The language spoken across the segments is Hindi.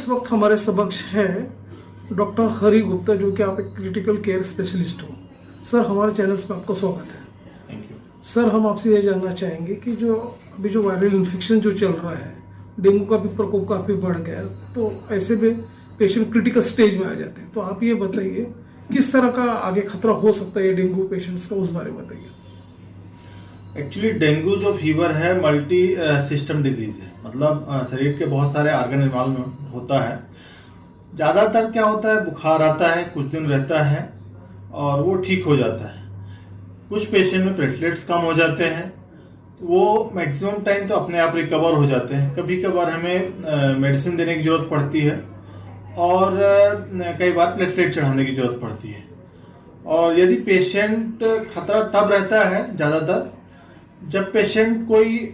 इस वक्त हमारे समक्ष है डॉक्टर हरि गुप्ता, जो कि आप एक क्रिटिकल केयर स्पेशलिस्ट हो। सर, हमारे चैनल्स पे आपका स्वागत है। Thank you. सर, हम आपसे ये जानना चाहेंगे कि अभी जो वायरल इन्फेक्शन जो चल रहा है, डेंगू का भी प्रकोप काफ़ी बढ़ गया है, तो ऐसे में पेशेंट क्रिटिकल स्टेज में आ जाते हैं। तो आप ये बताइए किस तरह का आगे खतरा हो सकता है डेंगू पेशेंट्स का, उस बारे में बताइए। एक्चुअली डेंगू जो फीवर है मल्टी सिस्टम डिजीज है, मतलब शरीर के बहुत सारे ऑर्गन इन्वॉल्व होता है। ज़्यादातर क्या होता है, बुखार आता है, कुछ दिन रहता है और वो ठीक हो जाता है। कुछ पेशेंट में प्लेटलेट्स कम हो जाते हैं, तो वो मैक्सिमम टाइम तो अपने आप रिकवर हो जाते हैं। कभी कभार हमें मेडिसिन देने की ज़रूरत पड़ती है और कई बार प्लेटलेट चढ़ाने की ज़रूरत पड़ती है। और यदि पेशेंट खतरा तब रहता है ज़्यादातर जब पेशेंट कोई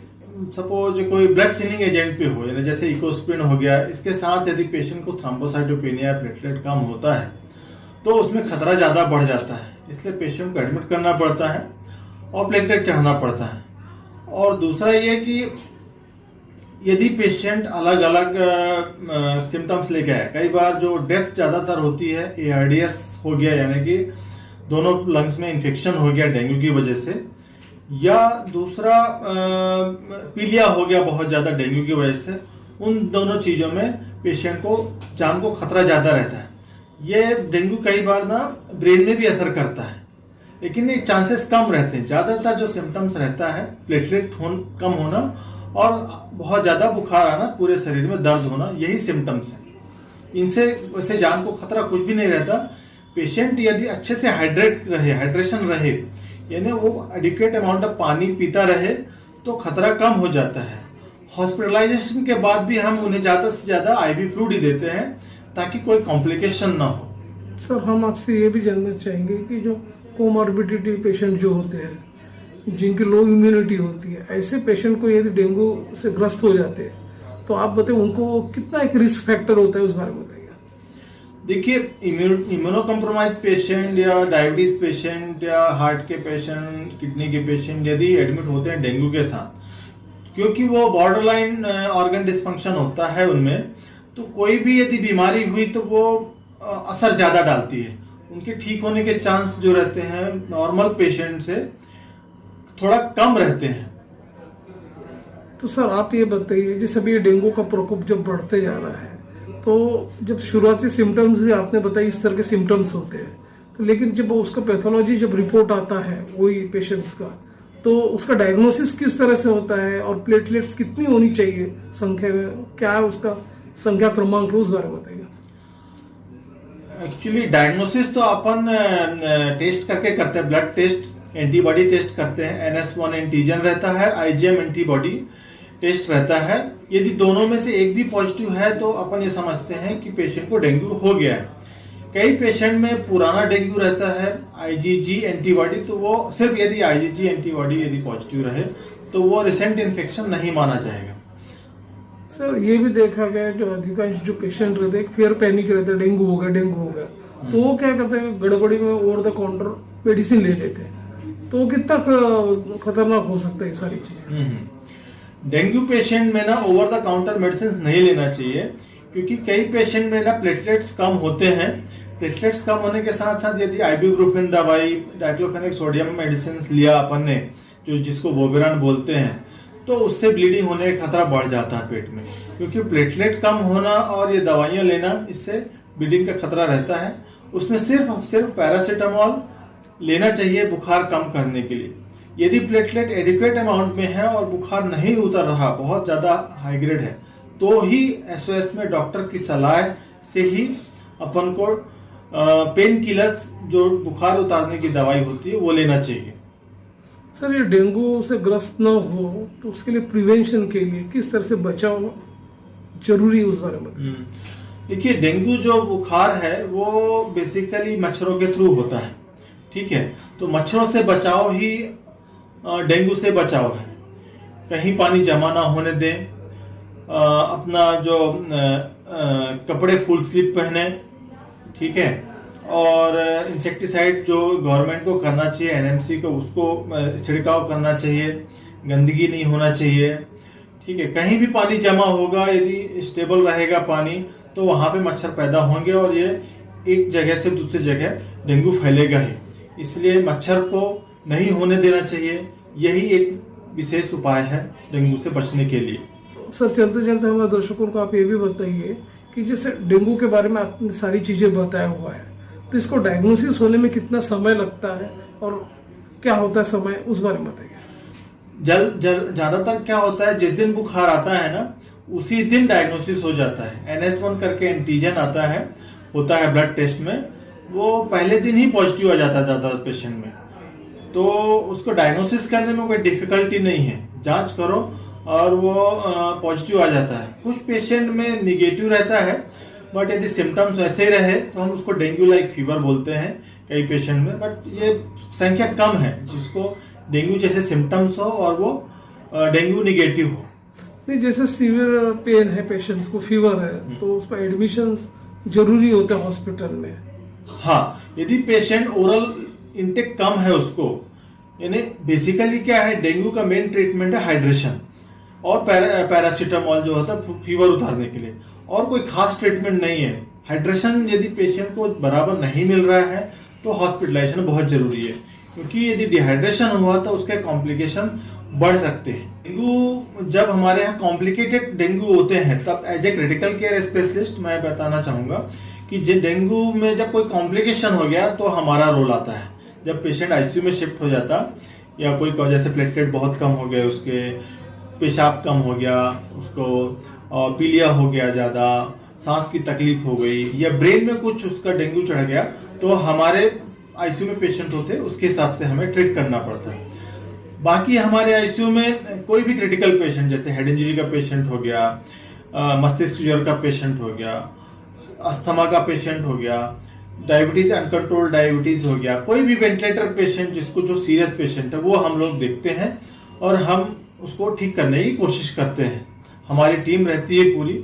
सपोज कोई ब्लड थिनिंग एजेंट पे हो, यानी जैसे इकोस्प्रिन हो गया, इसके साथ यदि पेशेंट को थ्रोम्बोसाइटोपेनिया प्लेटलेट कम होता है तो उसमें खतरा ज़्यादा बढ़ जाता है। इसलिए पेशेंट को एडमिट करना पड़ता है और प्लेटलेट चढ़ाना पड़ता है। और दूसरा ये कि यदि पेशेंट अलग अलग सिम्टम्स लेके आए, कई बार जो डेथ ज़्यादातर होती है ARDS हो गया, यानी कि दोनों लंग्स में इन्फेक्शन हो गया डेंगू की वजह से, या दूसरा पीलिया हो गया बहुत ज़्यादा डेंगू की वजह से। उन दोनों चीज़ों में पेशेंट को जान को खतरा ज़्यादा रहता है। ये डेंगू कई बार ना ब्रेन में भी असर करता है, लेकिन ये चांसेस कम रहते हैं। ज़्यादातर जो सिम्टम्स रहता है प्लेटलेट कम होना और बहुत ज़्यादा बुखार आना, पूरे शरीर में दर्द होना, यही सिम्टम्स हैं। इनसे वैसे जान को खतरा कुछ भी नहीं रहता। पेशेंट यदि अच्छे से हाइड्रेशन रहे, यानी वो एडिक्वेट अमाउंट ऑफ पानी पीता रहे, तो खतरा कम हो जाता है। हॉस्पिटलाइजेशन के बाद भी हम उन्हें ज़्यादा से ज़्यादा IV फ्लूइड ही देते हैं ताकि कोई कॉम्प्लिकेशन ना हो। सर, हम आपसे ये भी जानना चाहेंगे कि जो कोमॉर्बिडिटी पेशेंट जो होते हैं, जिनकी लो इम्यूनिटी होती है, ऐसे पेशेंट को यदि डेंगू से ग्रस्त हो जाते हैं तो आप बताइए उनको कितना एक रिस्क फैक्टर होता है, उस बारे में बताइए। देखिए, इम्यूनो कम्प्रोमाइज पेशेंट या डायबिटीज पेशेंट या हार्ट के पेशेंट, किडनी के पेशेंट यदि एडमिट होते हैं डेंगू के साथ, क्योंकि वो बॉर्डरलाइन ऑर्गन डिस्फंक्शन होता है उनमें, तो कोई भी यदि बीमारी हुई तो वो असर ज़्यादा डालती है। उनके ठीक होने के चांस जो रहते हैं नॉर्मल पेशेंट से थोड़ा कम रहते हैं। तो सर, आप ये बताइए, जैसे अभी डेंगू का प्रकोप जब बढ़ते जा रहा है, तो जब शुरुआती सिम्टम्स भी आपने बताई इस तरह के सिम्टम्स होते हैं, तो लेकिन जब उसका पैथोलॉजी जब रिपोर्ट आता है वही पेशेंट्स का, तो उसका डायग्नोसिस किस तरह से होता है और प्लेटलेट्स कितनी होनी चाहिए संख्या में, क्या है उसका संख्या क्रमांक, उस बारे में बताइए। एक्चुअली डायग्नोसिस तो अपन टेस्ट करके करते हैं, ब्लड टेस्ट, एंटीबॉडी टेस्ट करते हैं। NS1 एंटीजन रहता है, IgM एंटीबॉडी टेस्ट रहता है। यदि दोनों में से एक भी पॉजिटिव है तो अपन ये समझते हैं कि पेशेंट को डेंगू हो गया है। कई पेशेंट में पुराना डेंगू रहता है, IgG एंटीबॉडी, तो वो सिर्फ यदि IgG एंटीबॉडी यदि पॉजिटिव रहे तो वो रिसेंट इन्फेक्शन नहीं माना जाएगा। सर, ये भी देखा गया है, जो अधिकांश जो पेशेंट रहते हैं फियर पैनिक रहते हैं, डेंगू हो गया, तो वो क्या करते हैं, गड़बड़ी में ओवर द काउंटर मेडिसिन ले लेते हैं। तो कितना खतरनाक हो सकता है ये सारी चीजें। डेंगू पेशेंट में ना ओवर द काउंटर मेडिसिन नहीं लेना चाहिए, क्योंकि कई पेशेंट में ना प्लेटलेट्स कम होते हैं। प्लेटलेट्स कम होने के साथ साथ यदि आइबुप्रोफेन दवाई, डाइक्लोफेनेक सोडियम मेडिसिन लिया अपन ने, जिसको वोबेरॉन बोलते हैं, तो उससे ब्लीडिंग होने का खतरा बढ़ जाता है पेट में। क्योंकि प्लेटलेट कम होना और ये दवाइयाँ लेना, इससे ब्लीडिंग का खतरा रहता है। उसमें सिर्फ पैरासीटामोल लेना चाहिए बुखार कम करने के लिए। यदि प्लेटलेट एडिक्वेट अमाउंट में है और बुखार नहीं उतर रहा, बहुत ज़्यादा हाई ग्रेड है, तो ही SOS में डॉक्टर की सलाह से ही अपन को पेन किलर्स, जो बुखार उतारने की दवाई होती है, वो लेना चाहिए। सर, ये डेंगू से ग्रस्त न हो तो उसके लिए प्रिवेंशन के लिए किस तरह से बचाव जरूरी है, उस बारे में बताइए। देखिए, डेंगू जो बुखार है वो बेसिकली मच्छरों के थ्रू होता है, ठीक है। तो मच्छरों से बचाव ही डेंगू से बचाव है। कहीं पानी जमा ना होने दें, अपना जो कपड़े फुल स्लीव पहने, ठीक है। और इंसेक्टिसाइड जो गवर्नमेंट को करना चाहिए, NMC को, उसको छिड़काव करना चाहिए। गंदगी नहीं होना चाहिए, ठीक है। कहीं भी पानी जमा होगा, यदि स्टेबल रहेगा पानी, तो वहाँ पे मच्छर पैदा होंगे और ये एक जगह से दूसरी जगह डेंगू फैलेगा ही। इसलिए मच्छर को नहीं होने देना चाहिए, यही एक विशेष उपाय है डेंगू से बचने के लिए। सर चलते चलते हमारे दर्शकों को आप ये भी बताइए कि जैसे डेंगू के बारे में आपने सारी चीज़ें बताया हुआ है, तो इसको डायग्नोसिस होने में कितना समय लगता है और क्या होता है समय, उस बारे में बताइए। ज्यादातर क्या होता है, जिस दिन बुखार आता है ना उसी दिन डायग्नोसिस हो जाता है। NS1 करके एंटीजन आता है, होता है ब्लड टेस्ट में, वो पहले दिन ही पॉजिटिव आ जाता है ज्यादातर पेशेंट में। तो उसको डायग्नोसिस करने में कोई डिफिकल्टी नहीं है, जांच करो और वो पॉजिटिव आ जाता है। कुछ पेशेंट में निगेटिव रहता है, बट यदि सिम्टम्स वैसे ही रहे तो हम उसको डेंगू लाइक फीवर बोलते हैं कई पेशेंट में, बट ये संख्या कम है जिसको डेंगू जैसे सिम्टम्स हो और वो डेंगू निगेटिव हो। नहीं, जैसे सीवियर पेन है, पेशेंट्स को फीवर है, तो उसका एडमिशन जरूरी होता है हॉस्पिटल में। हाँ, यदि पेशेंट ओरल इंटेक कम है उसको, यानी बेसिकली क्या है, डेंगू का मेन ट्रीटमेंट है हाइड्रेशन और पैरासीटामोल जो होता है फीवर उतारने के लिए, और कोई खास ट्रीटमेंट नहीं है। हाइड्रेशन यदि पेशेंट को बराबर नहीं मिल रहा है तो हॉस्पिटलाइजेशन बहुत जरूरी है, क्योंकि यदि डिहाइड्रेशन हुआ तो उसके कॉम्प्लिकेशन बढ़ सकते हैं। डेंगू जब हमारे यहाँ कॉम्प्लिकेटेड डेंगू होते हैं तब as a critical care specialist मैं बताना चाहूँगा कि डेंगू में जब कोई कॉम्प्लिकेशन हो गया तो हमारा रोल आता है। जब पेशेंट आईसीयू में शिफ्ट हो जाता या कोई जैसे प्लेटलेट बहुत कम हो गए, उसके पेशाब कम हो गया, उसको पीलिया हो गया, ज़्यादा सांस की तकलीफ हो गई, या ब्रेन में कुछ उसका डेंगू चढ़ गया, तो हमारे आईसीयू में पेशेंट होते हैं उसके हिसाब से हमें ट्रीट करना पड़ता है। बाकी हमारे आईसीयू में कोई भी क्रिटिकल पेशेंट, जैसे हेड इंजरी का पेशेंट हो गया, मस्तिष्क ज्वर का पेशेंट हो गया, अस्थमा का पेशेंट हो गया, डायबिटीज अनकंट्रोल्ड डायबिटीज हो गया, कोई भी वेंटिलेटर पेशेंट जिसको जो सीरियस पेशेंट है वो हम लोग देखते हैं और हम उसको ठीक करने की कोशिश करते हैं। हमारी टीम रहती है पूरी,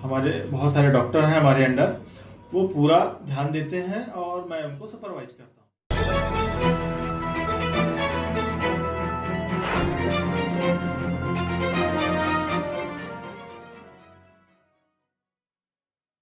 हमारे बहुत सारे डॉक्टर हैं हमारे अंडर, वो पूरा ध्यान देते हैं और मैं उनको सुपरवाइज करता हूँ।